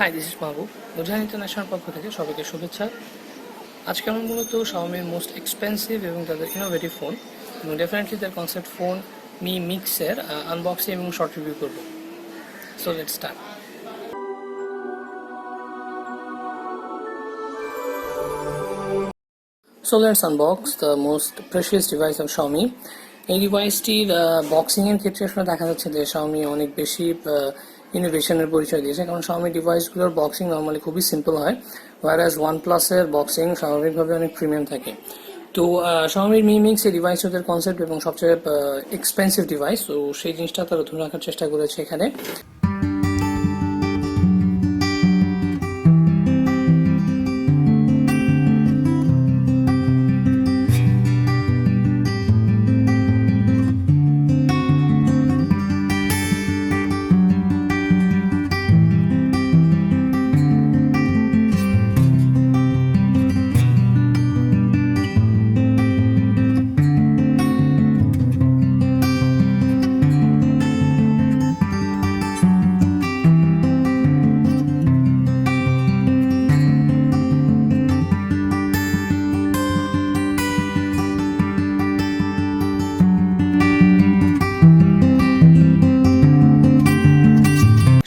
High, this is Mahbub. Nurjahan international পক্ষ থেকে সবাইকে শুভেচ্ছা। আজকে আমরা মূলত শাওমির মোস্ট এক্সপেন্সিভ এবং তাদের ইনোভেটিভ ফোন এবং ডেফিনেটলি তার কনসেপ্ট ফোন মি মিক্সের আনবক্সিং এবং শর্ট রিভিউ করব। So let's start. So let's unbox the most precious device of Xiaomi. এই ডিভাইসটির বক্সিংয়ের ক্ষেত্রে আসলে দেখা যাচ্ছে যে Xiaomi অনেক বেশি ইনোভেশনের পরিচয় দিয়েছে, কারণ Xiaomi ডিভাইসগুলোর বক্সিং নর্মালি খুবই সিম্পল হয়, ওয়ারাজ OnePlus-এর বক্সিং স্বাভাবিকভাবে অনেক প্রিমিয়াম থাকে। তো Xiaomi Mi Mix এই ডিভাইস ওদের কনসেপ্ট এবং সবচেয়ে এক্সপেন্সিভ ডিভাইস, তো সেই জিনিসটা তারা ধরে রাখার চেষ্টা করেছে এখানে।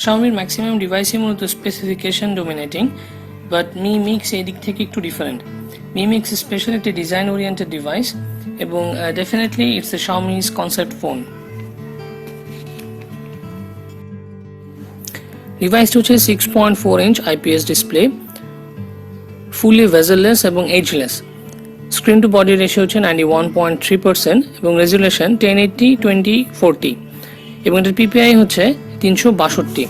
Xiaomiর ম্যাক্সিমাম ডিভাইসই মূলত specification dominating, but Mi Mix এই দিক থেকে একটু ডিফারেন্ট। Mi Mix স্পেশাল একটি ডিজাইন ওরিয়েন্টেড ডিভাইস এবং definitely it's a Xiaomi's concept phone. ডিভাইসটি হচ্ছে 6.4 inch IPS display, fully bezelless এবং edgeless. Screen to body ratio হচ্ছে 91.3% এবং রেজুলেশন 1080x2040 এবং এটার PPI হচ্ছে 362।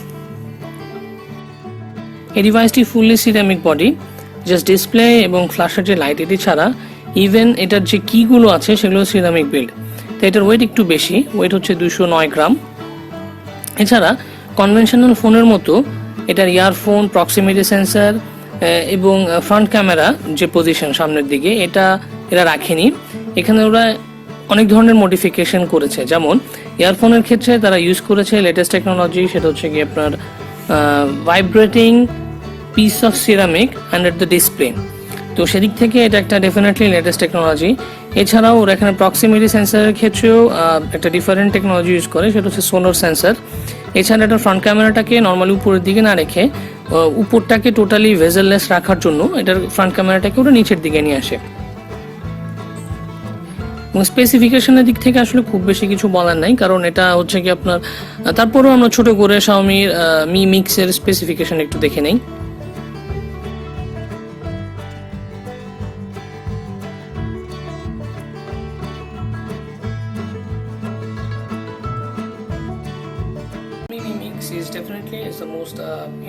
এই ডিভাইসটি fully ceramic body, just display এবং ফ্ল্যাশের যে লাইট এটি ছাড়া ইভেন এটার যে কিগুলো আছে সেগুলো সিরামিক বিল্ড। তো এটার ওয়েট একটু বেশি, ওয়েট হচ্ছে 209 গ্রাম। এছাড়া কনভেনশনাল ফোনের মতো এটার ইয়ারফোন, প্রক্সিমিটি সেন্সার এবং ফ্রন্ট ক্যামেরা যে পজিশন সামনের দিকে এরা রাখেনি। এখানে ওরা অনেক ধরনের মডিফিকেশন করেছে, যেমন ইয়ারফোনের ক্ষেত্রে তারা ইউজ করেছে লেটেস্ট টেকনোলজি, সেটা হচ্ছে কি আপনার vibrating piece of ceramic under the display. তো সেদিক থেকে এটা একটা ডেফিনেটলি লেটেস্ট টেকনোলজি। এছাড়াও ওরা এখানে প্রক্সিমিটি সেন্সারের ক্ষেত্রেও একটা ডিফারেন্ট টেকনোলজি ইউজ করে, সেটা হচ্ছে সোনার সেন্সার। এছাড়া এটা ফ্রন্ট ক্যামেরাটাকে নর্মালি উপরের দিকে না রেখে উপরটাকে টোটালি ভেজেললেস রাখার জন্য এটার ফ্রন্ট ক্যামেরাটাকে ওরা নিচের দিকে নিয়ে আসে। স্পেসিফিকেশনের দিক থেকে আসলে খুব বেশি কিছু বলার নাই, কারণ এটা হচ্ছে কি আপনার তারপরেও আমরা ছোট করে Xiaomiর Mi Mix এর স্পেসিফিকেশন একটু দেখে নেই। Mi Mix is definitely the most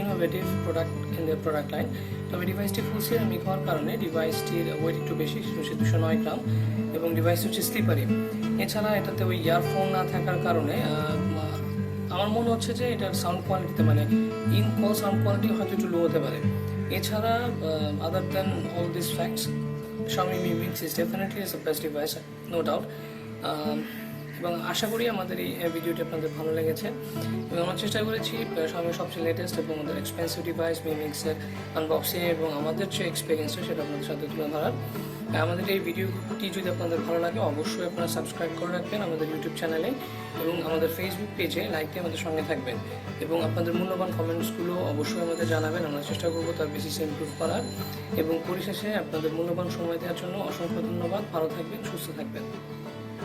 innovative product in their product line. তবে ডিভাইসটি ফুল সিরামিক হওয়ার কারণে ডিভাইসটির ওয়েট একটু বেশি, 209 গ্রাম, এবং ডিভাইস হচ্ছে স্লিপারি। এছাড়া এটাতে ওই ইয়ারফোন না থাকার কারণে আমার মনে হচ্ছে যে এটার সাউন্ড কোয়ালিটিতে মানে ইন কল সাউন্ড কোয়ালিটি হয়তো একটু লো হতে পারে। এছাড়া other than all this facts, Xiaomi Mi Mix is definitely the best device, no doubt. এবং আশা করি আমাদের এই ভিডিওটি আপনাদের ভালো লেগেছে এবং আমরা চেষ্টা করেছি Xiaomi সবচেয়ে লেটেস্ট এবং আমাদের এক্সপেন্সিভ ডিভাইস Mi Mix-এর আনবক্সিং এবং আমাদের যে এক্সপিরিয়েন্সটা সেটা আপনাদের সাথে তুলে ধরার। আমাদের এই ভিডিওটি যদি আপনাদের ভালো লাগে অবশ্যই আপনারা সাবস্ক্রাইব করে রাখবেন আমাদের ইউটিউব চ্যানেলে এবং আমাদের ফেসবুক পেজে লাইক দিয়ে আমাদের সঙ্গে থাকবেন এবং আপনাদের মূল্যবান কমেন্টসগুলো অবশ্যই আমাদের জানাবেন। আমরা চেষ্টা করবো তার বেসিসে ইমপ্রুভ করার। এবং পরিশেষে আপনাদের মূল্যবান সময় দেওয়ার জন্য অসংখ্য ধন্যবাদ। ভালো থাকবেন, সুস্থ থাকবেন।